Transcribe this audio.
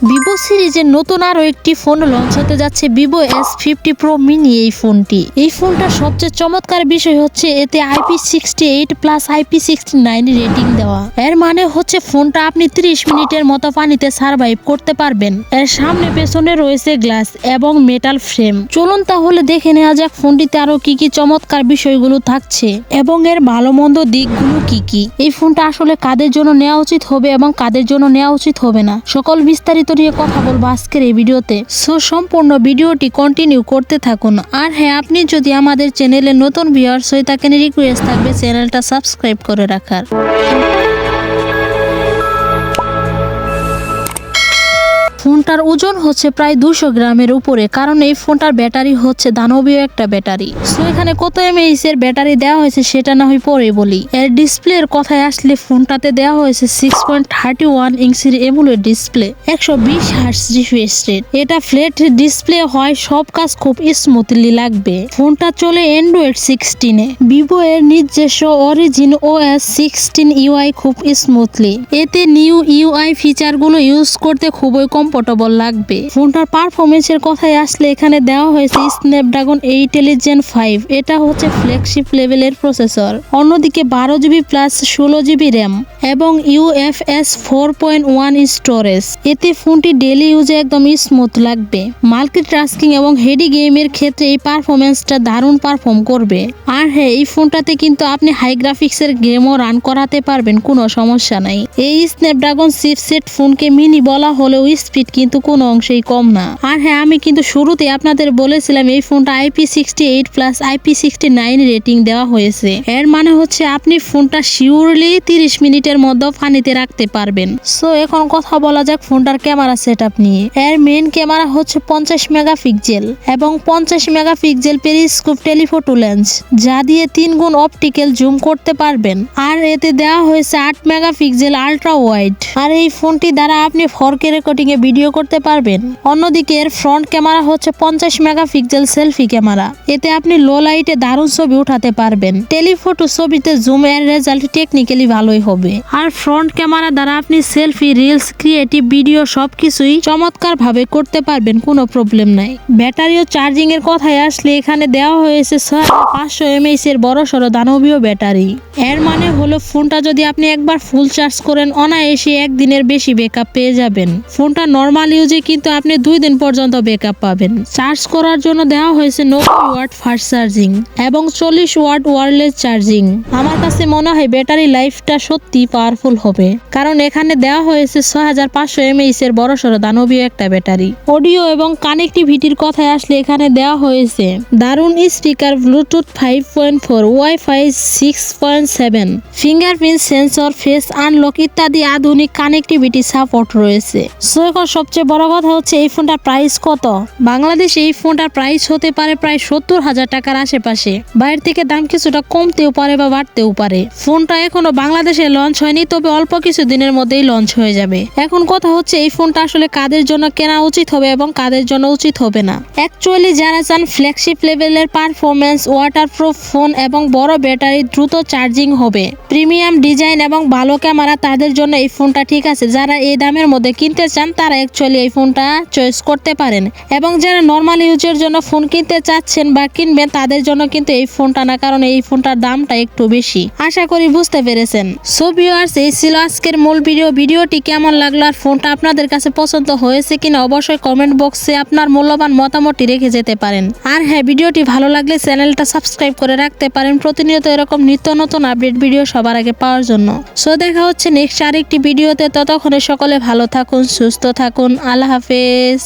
Vivo সিরিজের নতুন আরো একটি ফোন লঞ্চ হতে যাচ্ছে, ভিভো S50 Pro Mini। এই ফোনটার সবচেয়ে চমৎকার বিষয় হচ্ছে এতে IP68 প্লাস IP69 রেটিং দেওয়া। এর মানে হচ্ছে ফোনটা আপনি 30 মিনিটের মতো পানিতে সার্ভাইভ করতে পারবেন। এর সামনে পেছনে রয়েছে গ্লাস এবং মেটাল ফ্রেম। চলুন তাহলে দেখে নেওয়া যাক ফোনটিতে আরো কি কি চমৎকার বিষয়গুলো থাকছে এবং এর ভালো মন্দ দিকগুলো কি কি। এই ফোনটা আসলে কাদের জন্য নেওয়া উচিত হবে এবং কাদের জন্য নেওয়া উচিত হবে না, সকল বিস্তারিত নিয়ে কথা বলবো আজকের এই ভিডিওতে। সো সম্পূর্ণ ভিডিওটি কন্টিনিউ করতে থাকুন। আর হ্যাঁ, আপনি যদি আমাদের চ্যানেলে নতুন ভিউয়ার্স হয়ে থাকেন, রিকোয়েস্ট থাকবে চ্যানেলটা সাবস্ক্রাইব করে রাখার। ফোনটার ওজন হচ্ছে প্রায় 200 গ্রামের উপরে, কারণ এই ফোনটার ব্যাটারি হচ্ছে দানবীয় একটা ব্যাটারি। সো এখানে কত mAh এর ব্যাটারি দেওয়া হয়েছে সেটা না হয় পরে বলি। এর ডিসপ্লের কথায় আসলে ফোনটাতে দেওয়া হয়েছে 6.31 ইঞ্চির AMOLED display, 120 hertz refresh rate. এটা ফ্ল্যাট ডিসপ্লে হয়, সব কাজ খুব স্মুথলি লাগবে। ফোনটা চলে অ্যান্ড্রয়েড 16-এ। ভিভো এর নিজস্ব অরিজিন OS 16 UI খুব স্মুথলি। এতে নিউ UI ফিচারগুলো ইউজ করতে খুবই কমফোর্টেবল লাগবে। ফোনটার পারফরমেন্সের কথায় আসলে এখানে দেওয়া হয়েছে স্ন্যাপড্রাগন 8 Gen 5। এটা হচ্ছে ফ্ল্যাগশিপ লেভেলের প্রসেসর। অন্যদিকে 12GB প্লাস 16GB র্যাম এবং UFS 4.1 স্টোরেজ। এতে ফোনটি ডেইলি ইউজে একদম স্মুথ লাগবে। মাল্টিটাস্কিং এবং হেডি গেমের ক্ষেত্রে এই পারফরমেন্সটা দারুণ পারফর্ম করবে। আর হ্যাঁ, এই ফোনটাতে কিন্তু আপনি হাই গ্রাফিক্সের গেমও রান করাতে পারবেন, কোনো সমস্যা নাই। এই স্ন্যাপড্রাগন চিপসেট ফোনকে মিনি বলা হলেও স্পিড কিন্তু কোনো অংশেই কম না। আর হ্যাঁ, আমি কিন্তু শুরুতে আপনাদের বলেছিলাম এই ফোনটা IP68 প্লাস IP69 রেটিং দেওয়া হয়েছে। এর মানে হচ্ছে আপনি ফোনটা শিওরলি 30 মিনিটের মধ্যে পানিতে রাখতে পারবেন। সো এখন কথা বলা যাক ফোনটার ক্যামেরা সেটআপ নিয়ে। এর মেইন ক্যামেরা হচ্ছে 50 মেগাপিক্সেল এবং 50 মেগাপিক্সেল পেরিস্কোপ টেলিফোটো লেন্স, যা দিয়ে 3 গুণ অপটিক্যাল জুম করতে পারবেন। আর এতে দেওয়া হয়েছে 8 মেগাপিক্সেল আল্ট্রা ওয়াইড। আর এই ফোনটি দ্বারা আপনি 4K রেকর্ডিং এ ভিডিও করতে পারবেন। অন্যদিকে এর ফ্রন্ট ক্যামেরা হচ্ছে 50 মেগাপিক্সেল সেলফি ক্যামেরা। এতে আপনি লো লাইটে দারুণ ছবি উঠাতে পারবেন। টেলিফোটো ছবিতে জুম এর রেজাল্ট টেকনিক্যালি ভালোই হবে। আর ফ্রন্ট ক্যামেরা দ্বারা আপনি সেলফি, রিলস, ক্রিয়েটিভ ভিডিও সবকিছুই চমৎকার ভাবে করতে পারবেন, কোনো প্রবলেম নাই। ব্যাটারি ও চার্জিং এর কথায় আসলে এখানে দেওয়া হয়েছে 6500 mAh এর বড়সড় দানবীয় ব্যাটারি। এর মানে হলো ফোনটা যদি আপনি একবার ফুল চার্জ করেন, অনায়াসে একদিনের বেশি ব্যাকআপ পেয়ে যাবেন। ফোনটা নর্মাল ইউজে কিন্তু আপনি 2 দিন পর্যন্ত ব্যাকআপ পাবেন। চার্জ করার জন্য দেওয়া হয়েছে 90 ওয়াট ফাস্ট চার্জিং এবং 40 ওয়াট ওয়্যারলেস চার্জিং। আমার কাছে মনে হয় ব্যাটারি লাইফটা সত্যি পাওয়ারফুল হবে, কারণ এখানে দেওয়া হয়েছে 6500 mAh এর বড়সড় দানবীয় একটা ব্যাটারি। অডিও এবং কানেক্টিভিটির কথায় আসলে এখানে দেওয়া হয়েছে দারুণ speaker, Bluetooth 5.4, wifi 6.7, fingerprint sensor, face unlock ইত্যাদি আধুনিক কানেক্টিভিটি সাপোর্ট রয়েছে। সো এখন সবচেয়ে বড় কথা হচ্ছে এই ফোনটার প্রাইস কত। বাংলাদেশে এই ফোনটার প্রাইস হতে পারে প্রায় 70,000 টাকার আশেপাশে। বাইরে থেকে দাম কিছুটা কমতেও পারে বা বাড়তেও পারে। ফোনটা এখনো বাংলাদেশে লঞ্চ হয়নি, তবে অল্প কিছু দিনের মধ্যেই লঞ্চ হয়ে যাবে। এখন কথা হচ্ছে এই ফোনটা আসলে কাদের জন্য কেনা উচিত হবে এবং কাদের জন্য উচিত হবে না। অ্যাকচুয়ালি যারা চান ফ্ল্যাগশিপ লেভেলের পারফরমেন্স, ওয়াটারপ্রুফ ফোন এবং বড় ব্যাটারি, দ্রুত চার্জিং হবে, প্রিমিয়াম ডিজাইন এবং ভালো ক্যামেরা, তাদের জন্য এই ফোনটা ঠিক আছে। যারা এই দামের মধ্যে কিনতে চান তারা অ্যাকচুয়ালি এই ফোনটা চয়েস করতে পারেন। এবং যারা নর্মাল ইউজের জন্য ফোন কিনতে চাচ্ছেন বা কিনবেন, তাদের জন্য কিন্তু এই ফোনটা না, কারণ এই ফোনটার দামটা একটু বেশি। আশা করি বুঝতে পেরেছেন। সো ভিউয়ার্স, এই ছিল আজকের মূল ভিডিও। ভিডিওটি কেমন লাগলো আর ফোনটা আপনাদের কাছে পছন্দ হয়েছে কিনা অবশ্যই কমেন্ট বক্সে আপনার মূল্যবান মতামতটি রেখে যেতে পারেন। আর হ্যাঁ, ভিডিওটি ভালো লাগলে চ্যানেলটা সাবস্ক্রাইব করে রাখতে পারেন প্রতিনিয়ত এরকম নিত্য নতুন আপডেট ভিডিও সবার আগে পাওয়ার জন্য। সো দেখা হচ্ছে নেক্সট আরেকটি ভিডিওতে। ততক্ষণে সকলে ভালো থাকুন, সুস্থ থাকুন। আল্লাহ হাফেজ।